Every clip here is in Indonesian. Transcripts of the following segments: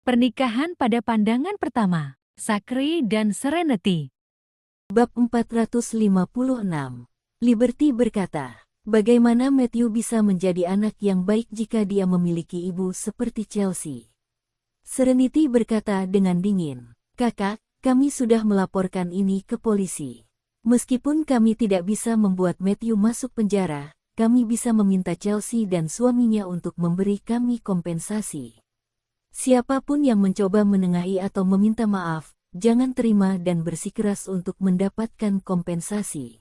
Pernikahan pada pandangan pertama, Zachary dan Serenity. Bab 456. Liberty berkata, bagaimana Matthew bisa menjadi anak yang baik jika dia memiliki ibu seperti Chelsea? Serenity berkata dengan dingin, kakak, kami sudah melaporkan ini ke polisi. Meskipun kami tidak bisa membuat Matthew masuk penjara, kami bisa meminta Chelsea dan suaminya untuk memberi kami kompensasi. Siapapun yang mencoba menengahi atau meminta maaf, jangan terima dan bersikeras untuk mendapatkan kompensasi.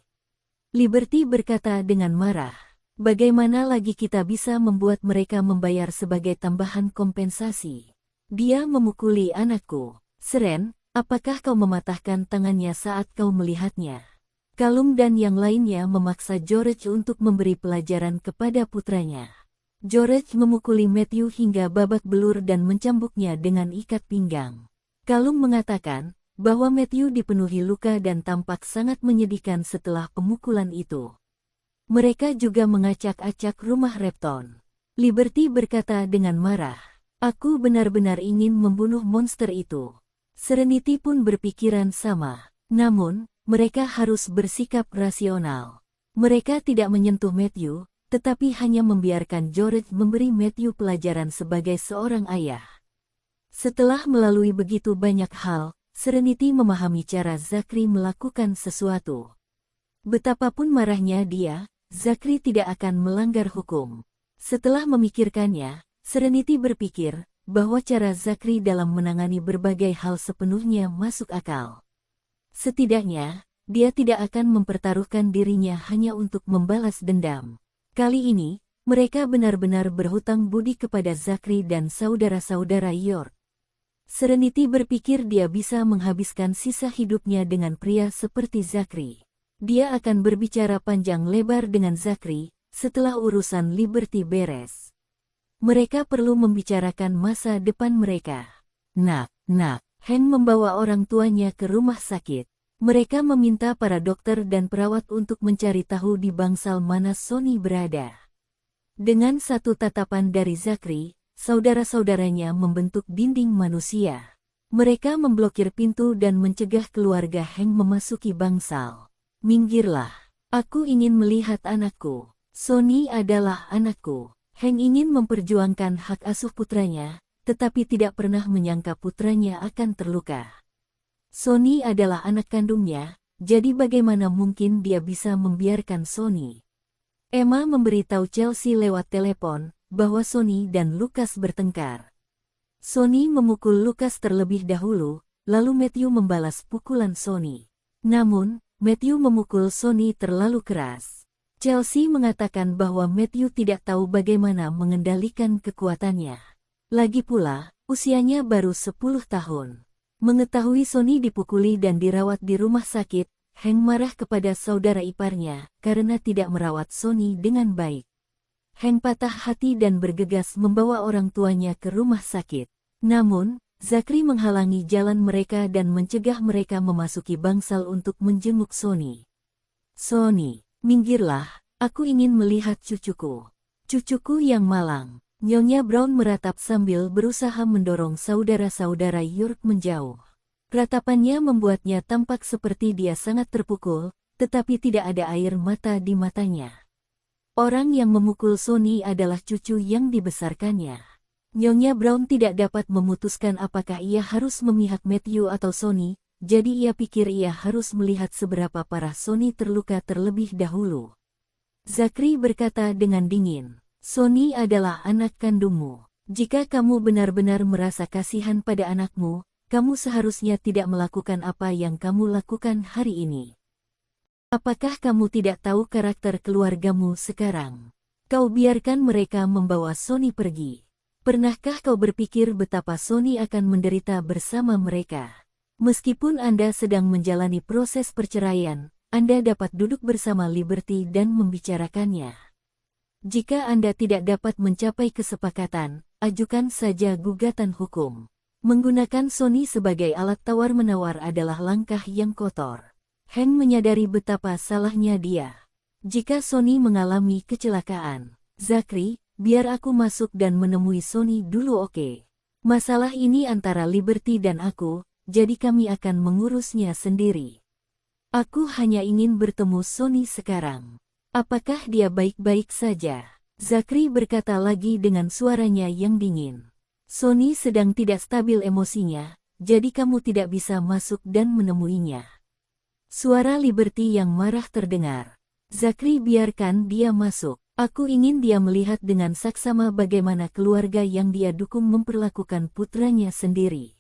Liberty berkata dengan marah, bagaimana lagi kita bisa membuat mereka membayar sebagai tambahan kompensasi? Dia memukuli anakku. Seren, apakah kau mematahkan tangannya saat kau melihatnya? Kalum dan yang lainnya memaksa George untuk memberi pelajaran kepada putranya. George memukuli Matthew hingga babak belur dan mencambuknya dengan ikat pinggang. Kalum mengatakan bahwa Matthew dipenuhi luka dan tampak sangat menyedihkan setelah pemukulan itu. Mereka juga mengacak-acak rumah Repton. Liberty berkata dengan marah, aku benar-benar ingin membunuh monster itu. Serenity pun berpikiran sama, namun mereka harus bersikap rasional. Mereka tidak menyentuh Matthew, tetapi hanya membiarkan George memberi Matthew pelajaran sebagai seorang ayah. Setelah melalui begitu banyak hal, Serenity memahami cara Zachary melakukan sesuatu. Betapapun marahnya dia, Zachary tidak akan melanggar hukum. Setelah memikirkannya, Serenity berpikir bahwa cara Zachary dalam menangani berbagai hal sepenuhnya masuk akal. Setidaknya, dia tidak akan mempertaruhkan dirinya hanya untuk membalas dendam. Kali ini, mereka benar-benar berhutang budi kepada Zachary dan saudara-saudara York. Serenity berpikir dia bisa menghabiskan sisa hidupnya dengan pria seperti Zachary. Dia akan berbicara panjang lebar dengan Zachary setelah urusan Liberty beres. Mereka perlu membicarakan masa depan mereka. Nak, Hank membawa orang tuanya ke rumah sakit. Mereka meminta para dokter dan perawat untuk mencari tahu di bangsal mana Sonny berada. Dengan satu tatapan dari Zachary, saudara-saudaranya membentuk dinding manusia. Mereka memblokir pintu dan mencegah keluarga Hank memasuki bangsal. Minggirlah, aku ingin melihat anakku. Sonny adalah anakku. Hank ingin memperjuangkan hak asuh putranya, tetapi tidak pernah menyangka putranya akan terluka. Sonny adalah anak kandungnya, jadi bagaimana mungkin dia bisa membiarkan Sonny? Emma memberitahu Chelsea lewat telepon bahwa Sonny dan Lucas bertengkar. Sonny memukul Lucas terlebih dahulu, lalu Matthew membalas pukulan Sonny. Namun, Matthew memukul Sonny terlalu keras. Chelsea mengatakan bahwa Matthew tidak tahu bagaimana mengendalikan kekuatannya. Lagi pula, usianya baru 10 tahun. Mengetahui Sonny dipukuli dan dirawat di rumah sakit, Hank marah kepada saudara iparnya karena tidak merawat Sonny dengan baik. Hank patah hati dan bergegas membawa orang tuanya ke rumah sakit. Namun, Zachary menghalangi jalan mereka dan mencegah mereka memasuki bangsal untuk menjenguk Sonny. Sonny, minggirlah, aku ingin melihat cucuku. Cucuku yang malang. Nyonya Brown meratap sambil berusaha mendorong saudara-saudara York menjauh. Ratapannya membuatnya tampak seperti dia sangat terpukul, tetapi tidak ada air mata di matanya. Orang yang memukul Sonny adalah cucu yang dibesarkannya. Nyonya Brown tidak dapat memutuskan apakah ia harus memihak Matthew atau Sonny, jadi ia pikir ia harus melihat seberapa parah Sonny terluka terlebih dahulu. Zachary berkata dengan dingin, Sonny adalah anak kandungmu. Jika kamu benar-benar merasa kasihan pada anakmu, kamu seharusnya tidak melakukan apa yang kamu lakukan hari ini. Apakah kamu tidak tahu karakter keluargamu sekarang? Kau biarkan mereka membawa Sonny pergi. Pernahkah kau berpikir betapa Sonny akan menderita bersama mereka? Meskipun Anda sedang menjalani proses perceraian, Anda dapat duduk bersama Liberty dan membicarakannya. Jika Anda tidak dapat mencapai kesepakatan, ajukan saja gugatan hukum. Menggunakan Sonny sebagai alat tawar-menawar adalah langkah yang kotor. Hank menyadari betapa salahnya dia. Jika Sonny mengalami kecelakaan, Zachary, biar aku masuk dan menemui Sonny dulu, oke? Masalah ini antara Liberty dan aku, jadi kami akan mengurusnya sendiri. Aku hanya ingin bertemu Sonny sekarang. Apakah dia baik-baik saja? Zachary berkata lagi dengan suaranya yang dingin. Sonny sedang tidak stabil emosinya, jadi kamu tidak bisa masuk dan menemuinya. Suara Liberty yang marah terdengar. Zachary, biarkan dia masuk. Aku ingin dia melihat dengan saksama bagaimana keluarga yang dia dukung memperlakukan putranya sendiri.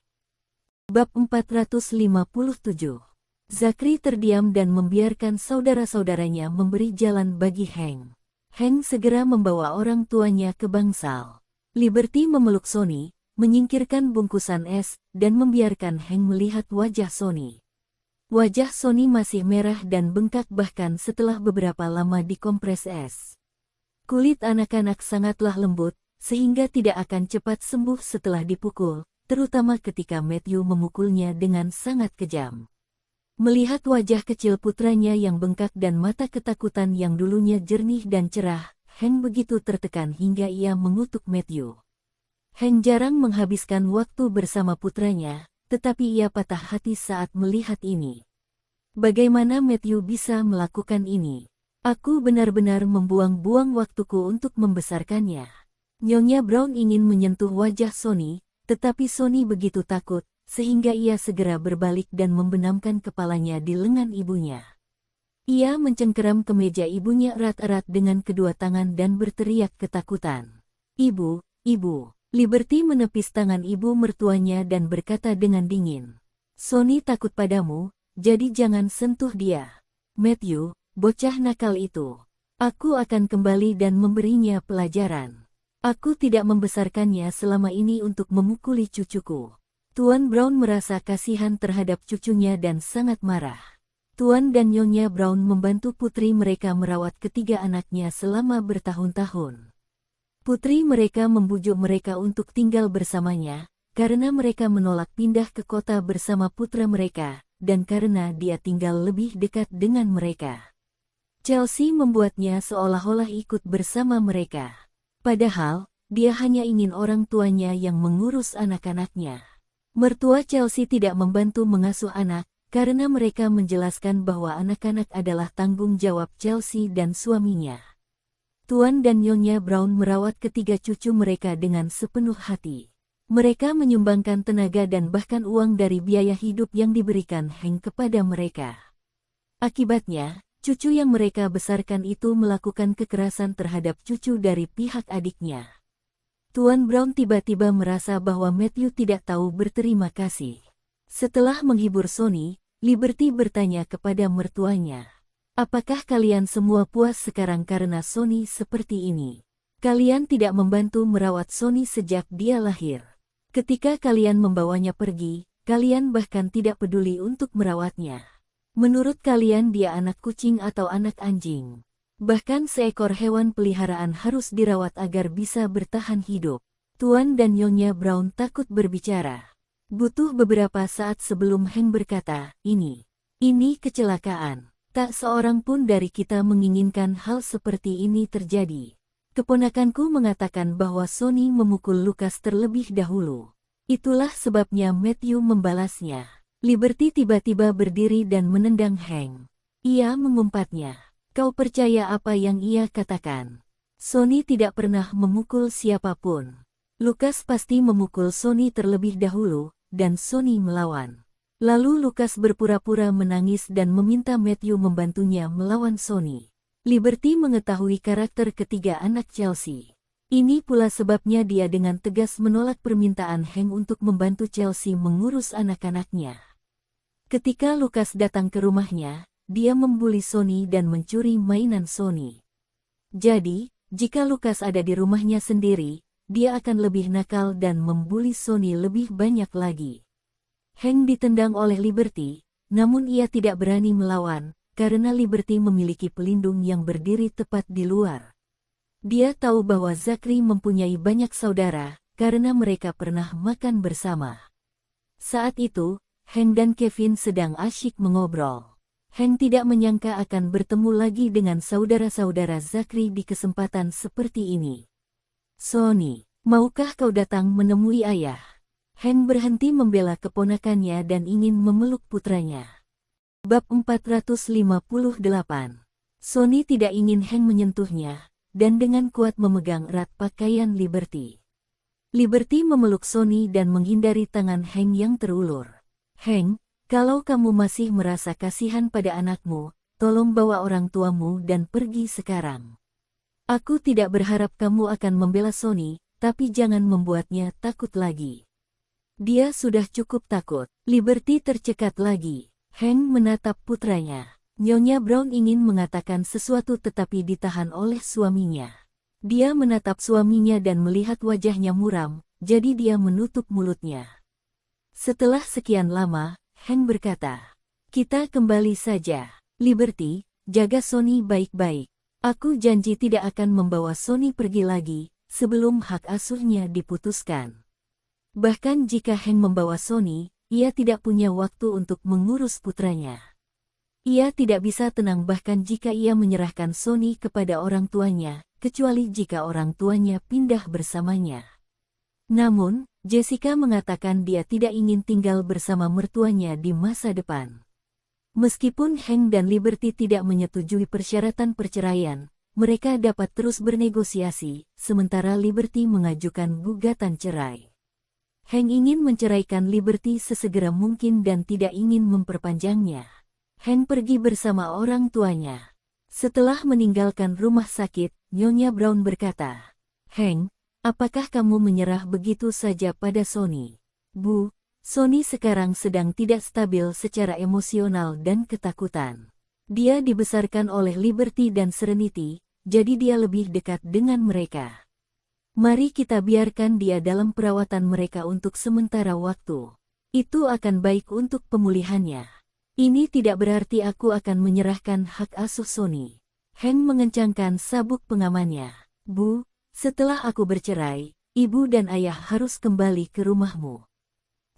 Bab 457. Zachary terdiam dan membiarkan saudara-saudaranya memberi jalan bagi Hank. Hank segera membawa orang tuanya ke bangsal. Liberty memeluk Sonny, menyingkirkan bungkusan es, dan membiarkan Hank melihat wajah Sonny. Wajah Sonny masih merah dan bengkak bahkan setelah beberapa lama dikompres es. Kulit anak-anak sangatlah lembut, sehingga tidak akan cepat sembuh setelah dipukul, terutama ketika Matthew memukulnya dengan sangat kejam. Melihat wajah kecil putranya yang bengkak dan mata ketakutan yang dulunya jernih dan cerah, Hank begitu tertekan hingga ia mengutuk Matthew. Hank jarang menghabiskan waktu bersama putranya, tetapi ia patah hati saat melihat ini. Bagaimana Matthew bisa melakukan ini? Aku benar-benar membuang-buang waktuku untuk membesarkannya. Nyonya Brown ingin menyentuh wajah Sonny, tetapi Sonny begitu takut, sehingga ia segera berbalik dan membenamkan kepalanya di lengan ibunya. Ia mencengkeram ke meja ibunya erat-erat dengan kedua tangan dan berteriak ketakutan. "Ibu, ibu!" Liberty menepis tangan ibu mertuanya dan berkata dengan dingin. "Sonny takut padamu, jadi jangan sentuh dia. Matthew, bocah nakal itu. Aku akan kembali dan memberinya pelajaran. Aku tidak membesarkannya selama ini untuk memukuli cucuku." Tuan Brown merasa kasihan terhadap cucunya dan sangat marah. Tuan dan Nyonya Brown membantu putri mereka merawat ketiga anaknya selama bertahun-tahun. Putri mereka membujuk mereka untuk tinggal bersamanya, karena mereka menolak pindah ke kota bersama putra mereka, dan karena dia tinggal lebih dekat dengan mereka. Chelsea membuatnya seolah-olah ikut bersama mereka. Padahal, dia hanya ingin orang tuanya yang mengurus anak-anaknya. Mertua Chelsea tidak membantu mengasuh anak, karena mereka menjelaskan bahwa anak-anak adalah tanggung jawab Chelsea dan suaminya. Tuan dan Nyonya Brown merawat ketiga cucu mereka dengan sepenuh hati. Mereka menyumbangkan tenaga dan bahkan uang dari biaya hidup yang diberikan Hank kepada mereka. Akibatnya, cucu yang mereka besarkan itu melakukan kekerasan terhadap cucu dari pihak adiknya. Tuan Brown tiba-tiba merasa bahwa Matthew tidak tahu berterima kasih. Setelah menghibur Sonny, Liberty bertanya kepada mertuanya, "Apakah kalian semua puas sekarang karena Sonny seperti ini? Kalian tidak membantu merawat Sonny sejak dia lahir. Ketika kalian membawanya pergi, kalian bahkan tidak peduli untuk merawatnya. Menurut kalian dia anak kucing atau anak anjing? Bahkan seekor hewan peliharaan harus dirawat agar bisa bertahan hidup." Tuan dan Nyonya Brown takut berbicara. Butuh beberapa saat sebelum Hank berkata, ini kecelakaan. Tak seorang pun dari kita menginginkan hal seperti ini terjadi. Keponakanku mengatakan bahwa Sonny memukul Lucas terlebih dahulu. Itulah sebabnya Matthew membalasnya. Liberty tiba-tiba berdiri dan menendang Hank. Ia mengumpatnya. "Kau percaya apa yang ia katakan? Sonny tidak pernah memukul siapapun. Lucas pasti memukul Sonny terlebih dahulu, dan Sonny melawan." Lalu Lucas berpura-pura menangis dan meminta Matthew membantunya melawan Sonny. Liberty mengetahui karakter ketiga anak Chelsea. Ini pula sebabnya dia dengan tegas menolak permintaan Hank untuk membantu Chelsea mengurus anak-anaknya. Ketika Lucas datang ke rumahnya, dia membuli Sonny dan mencuri mainan Sonny. Jadi, jika Lucas ada di rumahnya sendiri, dia akan lebih nakal dan membuli Sonny lebih banyak lagi. Hank ditendang oleh Liberty, namun ia tidak berani melawan, karena Liberty memiliki pelindung yang berdiri tepat di luar. Dia tahu bahwa Zachary mempunyai banyak saudara, karena mereka pernah makan bersama. Saat itu, Hank dan Kevin sedang asyik mengobrol. Hank tidak menyangka akan bertemu lagi dengan saudara-saudara Zachary di kesempatan seperti ini. "Sonny, maukah kau datang menemui ayah?" Hank berhenti membela keponakannya dan ingin memeluk putranya. Bab 458. Sonny tidak ingin Hank menyentuhnya, dan dengan kuat memegang erat pakaian Liberty. Liberty memeluk Sonny dan menghindari tangan Hank yang terulur. Hank, kalau kamu masih merasa kasihan pada anakmu, tolong bawa orang tuamu dan pergi sekarang. Aku tidak berharap kamu akan membela Sonny, tapi jangan membuatnya takut lagi. Dia sudah cukup takut. Liberty tercekat lagi. Hank menatap putranya. Nyonya Brown ingin mengatakan sesuatu tetapi ditahan oleh suaminya. Dia menatap suaminya dan melihat wajahnya muram, jadi dia menutup mulutnya. Setelah sekian lama, Hank berkata, "Kita kembali saja. Liberty, jaga Sonny baik-baik. Aku janji tidak akan membawa Sonny pergi lagi, sebelum hak asuhnya diputuskan." Bahkan jika Hank membawa Sonny, ia tidak punya waktu untuk mengurus putranya. Ia tidak bisa tenang bahkan jika ia menyerahkan Sonny kepada orang tuanya, kecuali jika orang tuanya pindah bersamanya. Namun, Jessica mengatakan dia tidak ingin tinggal bersama mertuanya di masa depan. Meskipun Hank dan Liberty tidak menyetujui persyaratan perceraian, mereka dapat terus bernegosiasi, sementara Liberty mengajukan gugatan cerai. Hank ingin menceraikan Liberty sesegera mungkin dan tidak ingin memperpanjangnya. Hank pergi bersama orang tuanya. Setelah meninggalkan rumah sakit, Nyonya Brown berkata, "Hank, apakah kamu menyerah begitu saja pada Sonny?" "Bu, Sonny sekarang sedang tidak stabil secara emosional dan ketakutan. Dia dibesarkan oleh Liberty dan Serenity, jadi dia lebih dekat dengan mereka. Mari kita biarkan dia dalam perawatan mereka untuk sementara waktu. Itu akan baik untuk pemulihannya. Ini tidak berarti aku akan menyerahkan hak asuh Sonny." Hank mengencangkan sabuk pengamannya. "Bu, setelah aku bercerai, ibu dan ayah harus kembali ke rumahmu.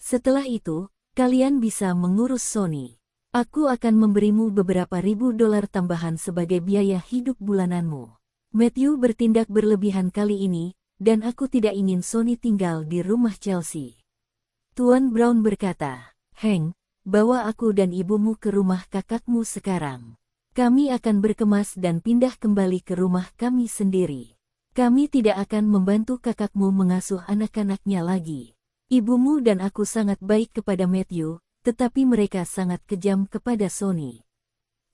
Setelah itu, kalian bisa mengurus Sonny. Aku akan memberimu beberapa ribu dolar tambahan sebagai biaya hidup bulananmu." Matthew bertindak berlebihan kali ini, dan aku tidak ingin Sonny tinggal di rumah Chelsea. Tuan Brown berkata, "Hank, bawa aku dan ibumu ke rumah kakakmu sekarang. Kami akan berkemas dan pindah kembali ke rumah kami sendiri. Kami tidak akan membantu kakakmu mengasuh anak-anaknya lagi. Ibumu dan aku sangat baik kepada Matthew, tetapi mereka sangat kejam kepada Sonny.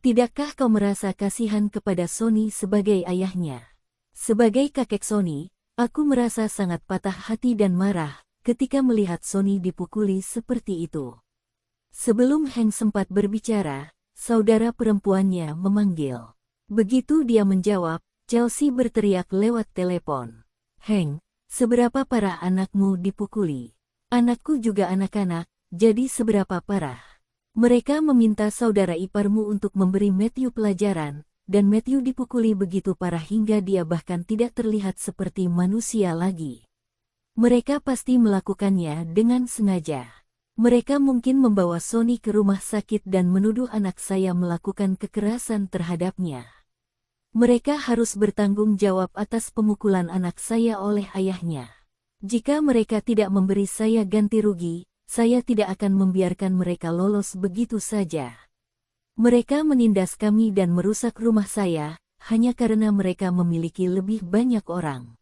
Tidakkah kau merasa kasihan kepada Sonny sebagai ayahnya?" Sebagai kakek Sonny, aku merasa sangat patah hati dan marah ketika melihat Sonny dipukuli seperti itu. Sebelum Hank sempat berbicara, saudara perempuannya memanggil. Begitu dia menjawab, Chelsea berteriak lewat telepon, "Hank, seberapa parah anakmu dipukuli?" "Anakku juga anak-anak, jadi seberapa parah?" "Mereka meminta saudara iparmu untuk memberi Matthew pelajaran, dan Matthew dipukuli begitu parah hingga dia bahkan tidak terlihat seperti manusia lagi. Mereka pasti melakukannya dengan sengaja. Mereka mungkin membawa Sonny ke rumah sakit dan menuduh anak saya melakukan kekerasan terhadapnya. Mereka harus bertanggung jawab atas pemukulan anak saya oleh ayahnya. Jika mereka tidak memberi saya ganti rugi, saya tidak akan membiarkan mereka lolos begitu saja. Mereka menindas kami dan merusak rumah saya, hanya karena mereka memiliki lebih banyak orang."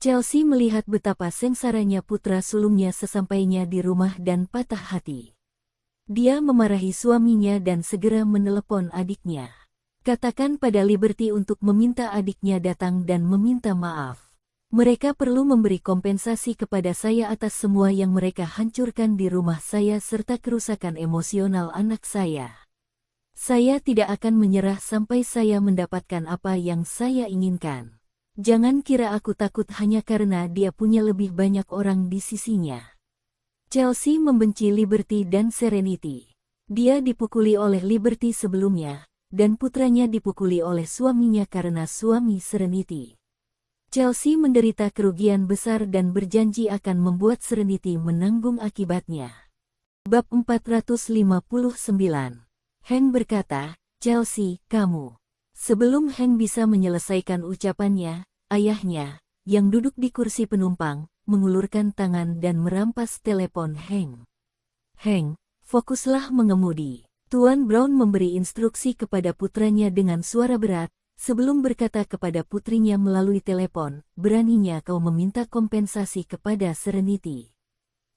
Chelsea melihat betapa sengsaranya putra sulungnya sesampainya di rumah dan patah hati. Dia memarahi suaminya dan segera menelepon adiknya. "Katakan pada Liberty untuk meminta adiknya datang dan meminta maaf. Mereka perlu memberi kompensasi kepada saya atas semua yang mereka hancurkan di rumah saya serta kerusakan emosional anak saya. Saya tidak akan menyerah sampai saya mendapatkan apa yang saya inginkan. Jangan kira aku takut hanya karena dia punya lebih banyak orang di sisinya." Chelsea membenci Liberty dan Serenity. Dia dipukuli oleh Liberty sebelumnya, dan putranya dipukuli oleh suaminya karena suami Serenity. Chelsea menderita kerugian besar dan berjanji akan membuat Serenity menanggung akibatnya. Bab 459. Hank berkata, "Chelsea, kamu." Sebelum Hank bisa menyelesaikan ucapannya, ayahnya, yang duduk di kursi penumpang, mengulurkan tangan dan merampas telepon Hank. "Hank, fokuslah mengemudi." Tuan Brown memberi instruksi kepada putranya dengan suara berat, sebelum berkata kepada putrinya melalui telepon, "Beraninya kau meminta kompensasi kepada Serenity."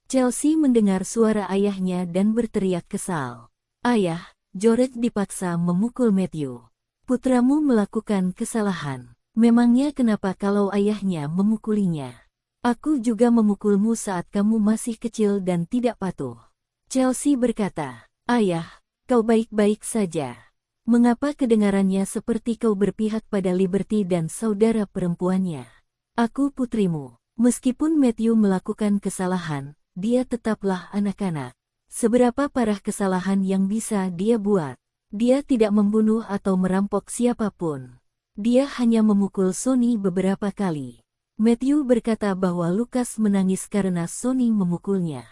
Chelsea mendengar suara ayahnya dan berteriak kesal. "Ayah," George dipaksa memukul Matthew. "Putramu melakukan kesalahan. Memangnya kenapa kalau ayahnya memukulinya? Aku juga memukulmu saat kamu masih kecil dan tidak patuh." Chelsea berkata, "Ayah, kau baik-baik saja. Mengapa kedengarannya seperti kau berpihak pada Liberty dan saudara perempuannya? Aku putrimu. Meskipun Matthew melakukan kesalahan, dia tetaplah anak-anak. Seberapa parah kesalahan yang bisa dia buat? Dia tidak membunuh atau merampok siapapun. Dia hanya memukul Sonny beberapa kali." Matthew berkata bahwa Lucas menangis karena Sonny memukulnya.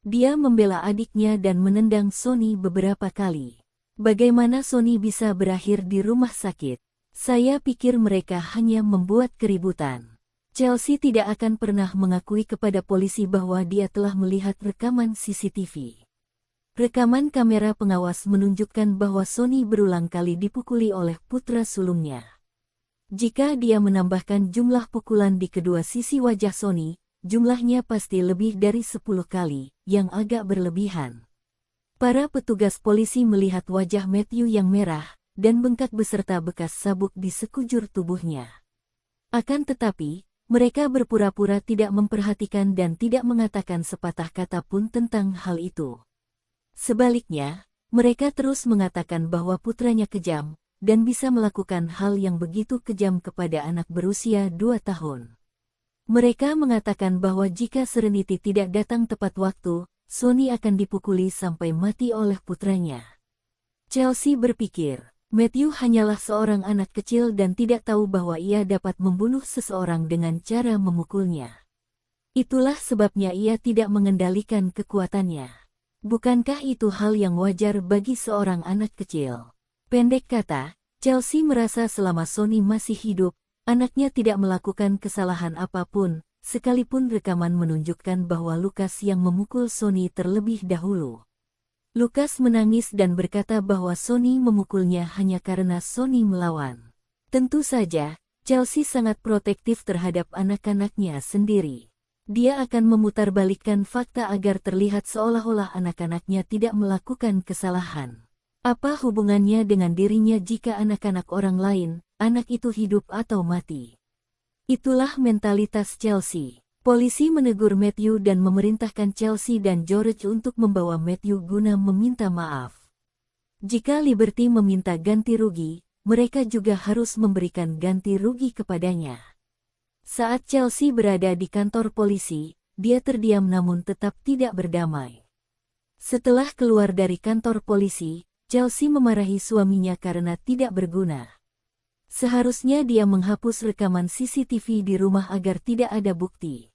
Dia membela adiknya dan menendang Sonny beberapa kali. "Bagaimana Sonny bisa berakhir di rumah sakit? Saya pikir mereka hanya membuat keributan." Chelsea tidak akan pernah mengakui kepada polisi bahwa dia telah melihat rekaman CCTV. Rekaman kamera pengawas menunjukkan bahwa Sonny berulang kali dipukuli oleh putra sulungnya. Jika dia menambahkan jumlah pukulan di kedua sisi wajah Sonny, jumlahnya pasti lebih dari 10 kali, yang agak berlebihan. Para petugas polisi melihat wajah Matthew yang merah dan bengkak beserta bekas sabuk di sekujur tubuhnya. Akan tetapi, mereka berpura-pura tidak memperhatikan dan tidak mengatakan sepatah kata pun tentang hal itu. Sebaliknya, mereka terus mengatakan bahwa putranya kejam dan bisa melakukan hal yang begitu kejam kepada anak berusia 2 tahun. Mereka mengatakan bahwa jika Serenity tidak datang tepat waktu, Sonny akan dipukuli sampai mati oleh putranya. Chelsea berpikir, Matthew hanyalah seorang anak kecil dan tidak tahu bahwa ia dapat membunuh seseorang dengan cara memukulnya. Itulah sebabnya ia tidak mengendalikan kekuatannya. Bukankah itu hal yang wajar bagi seorang anak kecil? Pendek kata, Chelsea merasa selama Sonny masih hidup, anaknya tidak melakukan kesalahan apapun, sekalipun rekaman menunjukkan bahwa Lucas yang memukul Sonny terlebih dahulu. Lucas menangis dan berkata bahwa Sonny memukulnya hanya karena Sonny melawan. Tentu saja, Chelsea sangat protektif terhadap anak-anaknya sendiri. Dia akan memutarbalikkan fakta agar terlihat seolah-olah anak-anaknya tidak melakukan kesalahan. Apa hubungannya dengan dirinya jika anak-anak orang lain, anak itu hidup atau mati? Itulah mentalitas Chelsea. Polisi menegur Matthew dan memerintahkan Chelsea dan George untuk membawa Matthew guna meminta maaf. Jika Liberty meminta ganti rugi, mereka juga harus memberikan ganti rugi kepadanya. Saat Chelsea berada di kantor polisi, dia terdiam namun tetap tidak berdamai. Setelah keluar dari kantor polisi, Chelsea memarahi suaminya karena tidak berguna. Seharusnya dia menghapus rekaman CCTV di rumah agar tidak ada bukti.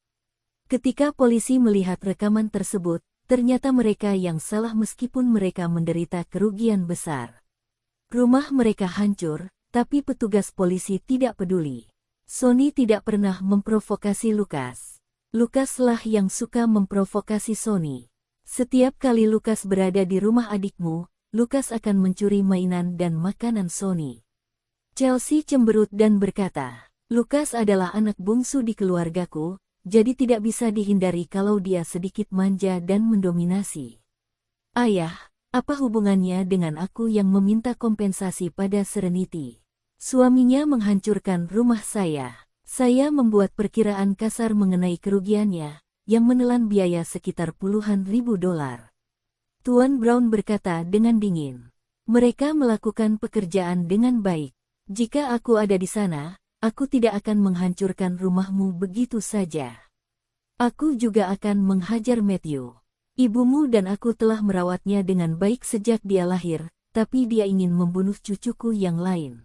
Ketika polisi melihat rekaman tersebut, ternyata mereka yang salah meskipun mereka menderita kerugian besar. Rumah mereka hancur, tapi petugas polisi tidak peduli. Sonny tidak pernah memprovokasi Lucas. Lucaslah yang suka memprovokasi Sonny. Setiap kali Lucas berada di rumah adikmu, Lucas akan mencuri mainan dan makanan Sonny. Chelsea cemberut dan berkata, "Lucas adalah anak bungsu di keluargaku, jadi tidak bisa dihindari kalau dia sedikit manja dan mendominasi." "Ayah, apa hubungannya dengan aku yang meminta kompensasi pada Serenity? Suaminya menghancurkan rumah saya. Saya membuat perkiraan kasar mengenai kerugiannya, yang menelan biaya sekitar puluhan ribu dolar." Tuan Brown berkata dengan dingin, "Mereka melakukan pekerjaan dengan baik. Jika aku ada di sana, aku tidak akan menghancurkan rumahmu begitu saja. Aku juga akan menghajar Matthew. Ibumu dan aku telah merawatnya dengan baik sejak dia lahir, tapi dia ingin membunuh cucuku yang lain."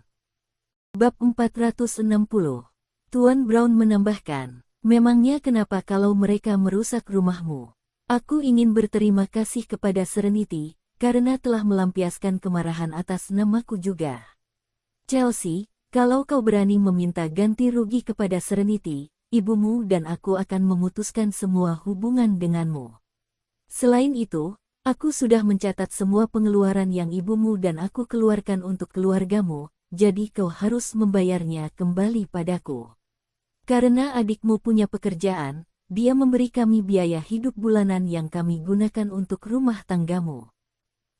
Bab 460. Tuan Brown menambahkan, "Memangnya kenapa kalau mereka merusak rumahmu? Aku ingin berterima kasih kepada Serenity, karena telah melampiaskan kemarahan atas namaku juga. Chelsea, kalau kau berani meminta ganti rugi kepada Serenity, ibumu dan aku akan memutuskan semua hubungan denganmu. Selain itu, aku sudah mencatat semua pengeluaran yang ibumu dan aku keluarkan untuk keluargamu, jadi kau harus membayarnya kembali padaku. Karena adikmu punya pekerjaan, dia memberi kami biaya hidup bulanan yang kami gunakan untuk rumah tanggamu.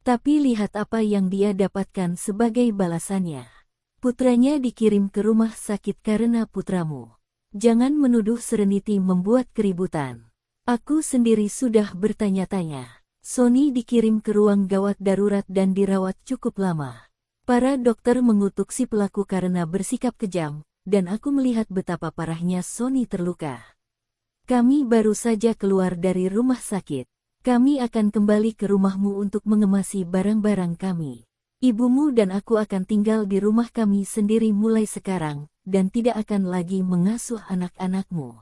Tapi lihat apa yang dia dapatkan sebagai balasannya. Putranya dikirim ke rumah sakit karena putramu. Jangan menuduh Serenity membuat keributan. Aku sendiri sudah bertanya-tanya. Sonny dikirim ke ruang gawat darurat dan dirawat cukup lama. Para dokter mengutuk si pelaku karena bersikap kejam, dan aku melihat betapa parahnya Sonny terluka. Kami baru saja keluar dari rumah sakit. Kami akan kembali ke rumahmu untuk mengemasi barang-barang kami. Ibumu dan aku akan tinggal di rumah kami sendiri mulai sekarang, dan tidak akan lagi mengasuh anak-anakmu.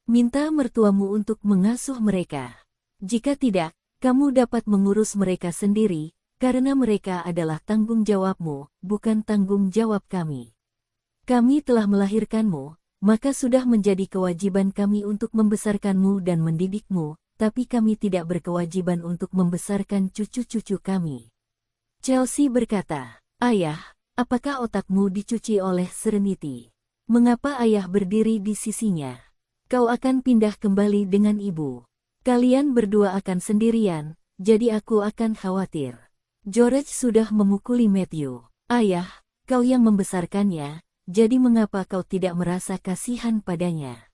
Minta mertuamu untuk mengasuh mereka. Jika tidak, kamu dapat mengurus mereka sendiri, karena mereka adalah tanggung jawabmu, bukan tanggung jawab kami. Kami telah melahirkanmu, maka sudah menjadi kewajiban kami untuk membesarkanmu dan mendidikmu, tapi kami tidak berkewajiban untuk membesarkan cucu-cucu kami. Chelsea berkata, "Ayah, apakah otakmu dicuci oleh Serenity? Mengapa ayah berdiri di sisinya? Kau akan pindah kembali dengan ibu. Kalian berdua akan sendirian, jadi aku akan khawatir." George sudah memukuli Matthew. "Ayah, kau yang membesarkannya, jadi mengapa kau tidak merasa kasihan padanya?"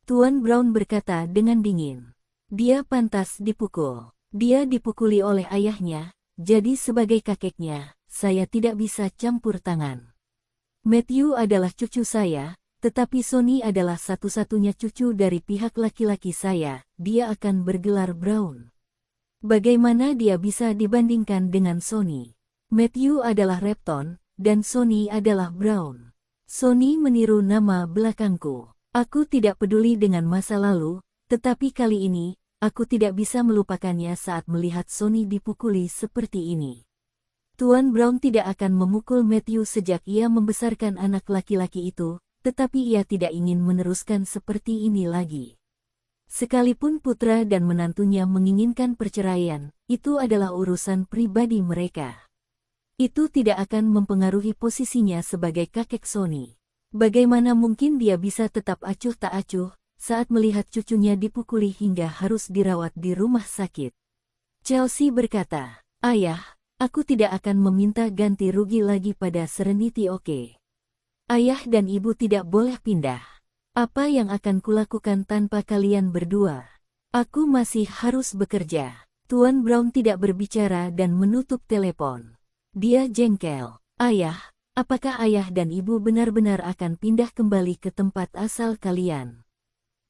Tuan Brown berkata dengan dingin. "Dia pantas dipukul. Dia dipukuli oleh ayahnya, jadi sebagai kakeknya, saya tidak bisa campur tangan. Matthew adalah cucu saya, tetapi Sonny adalah satu-satunya cucu dari pihak laki-laki saya, dia akan bergelar Brown. Bagaimana dia bisa dibandingkan dengan Sonny? Matthew adalah Repton, dan Sonny adalah Brown. Sonny meniru nama belakangku. Aku tidak peduli dengan masa lalu, tetapi kali ini, aku tidak bisa melupakannya saat melihat Sonny dipukuli seperti ini." Tuan Brown tidak akan memukul Matthew sejak ia membesarkan anak laki-laki itu, tetapi ia tidak ingin meneruskan seperti ini lagi. Sekalipun putra dan menantunya menginginkan perceraian, itu adalah urusan pribadi mereka. Itu tidak akan mempengaruhi posisinya sebagai kakek Sonny. Bagaimana mungkin dia bisa tetap acuh tak acuh saat melihat cucunya dipukuli hingga harus dirawat di rumah sakit? Chelsea berkata, "Ayah, aku tidak akan meminta ganti rugi lagi pada Serenity, oke? Ayah dan ibu tidak boleh pindah. Apa yang akan kulakukan tanpa kalian berdua? Aku masih harus bekerja." Tuan Brown tidak berbicara dan menutup telepon. Dia jengkel. "Ayah, apakah ayah dan ibu benar-benar akan pindah kembali ke tempat asal kalian?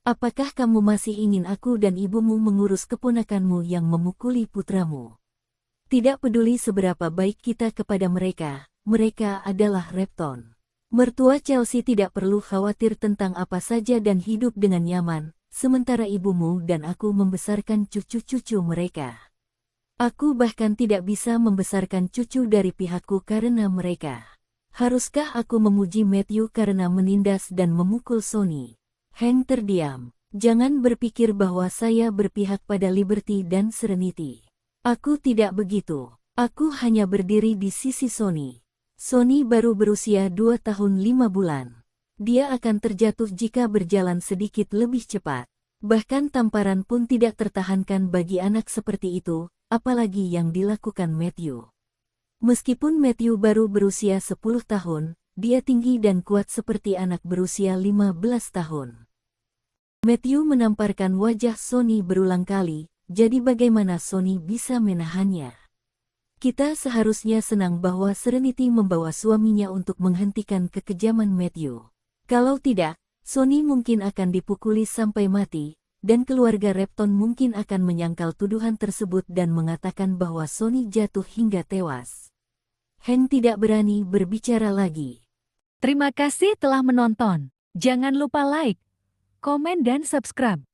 Apakah kamu masih ingin aku dan ibumu mengurus keponakanmu yang memukuli putramu? Tidak peduli seberapa baik kita kepada mereka, mereka adalah Repton." Mertua Chelsea tidak perlu khawatir tentang apa saja dan hidup dengan nyaman, sementara ibumu dan aku membesarkan cucu-cucu mereka. Aku bahkan tidak bisa membesarkan cucu dari pihakku karena mereka. Haruskah aku memuji Matthew karena menindas dan memukul Sonny? Hank terdiam. Jangan berpikir bahwa saya berpihak pada Liberty dan Serenity. Aku tidak begitu. Aku hanya berdiri di sisi Sonny. Sonny baru berusia 2 tahun 5 bulan. Dia akan terjatuh jika berjalan sedikit lebih cepat. Bahkan tamparan pun tidak tertahankan bagi anak seperti itu, apalagi yang dilakukan Matthew. Meskipun Matthew baru berusia 10 tahun, dia tinggi dan kuat seperti anak berusia 15 tahun. Matthew menamparkan wajah Sonny berulang kali, jadi bagaimana Sonny bisa menahannya? Kita seharusnya senang bahwa Serenity membawa suaminya untuk menghentikan kekejaman Matthew. Kalau tidak, Sonny mungkin akan dipukuli sampai mati, dan keluarga Repton mungkin akan menyangkal tuduhan tersebut dan mengatakan bahwa Sonny jatuh hingga tewas. Hank tidak berani berbicara lagi. Terima kasih telah menonton. Jangan lupa like, komen dan subscribe.